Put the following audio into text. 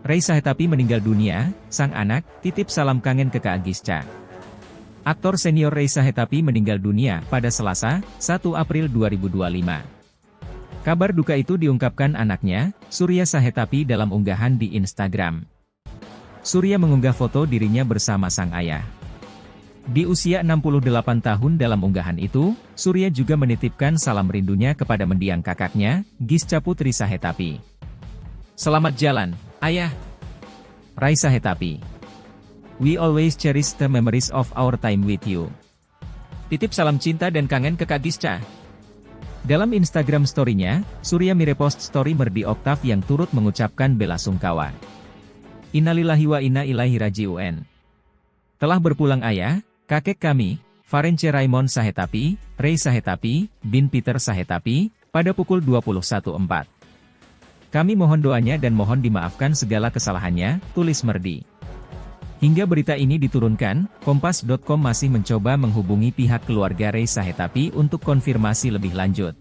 Rey Sahetapi meninggal dunia, sang anak, titip salam kangen ke Kak Gisca. Aktor senior Rey Sahetapi meninggal dunia pada Selasa, 1 April 2025. Kabar duka itu diungkapkan anaknya, Surya Sahetapi dalam unggahan di Instagram. Surya mengunggah foto dirinya bersama sang ayah. Di usia 68 tahun dalam unggahan itu, Surya juga menitipkan salam rindunya kepada mendiang kakaknya, Gisca Putri Sahetapi. Selamat jalan, Ayah. Rey Sahetapi. We always cherish the memories of our time with you. Titip salam cinta dan kangen ke Kak Gisca. Dalam Instagram story-nya, Surya merepost story Merdi Octave yang turut mengucapkan bela sungkawa. Innalillahi wa inna ilaihi raji'un. Telah berpulang ayah, kakek kami, Farence Raymond Sahetapi, Rey Sahetapi, bin Peter Sahetapi, pada pukul 21.04. Kami mohon doanya dan mohon dimaafkan segala kesalahannya, tulis Merdi. Hingga berita ini diturunkan, Kompas.com masih mencoba menghubungi pihak keluarga Rey Sahetapi untuk konfirmasi lebih lanjut.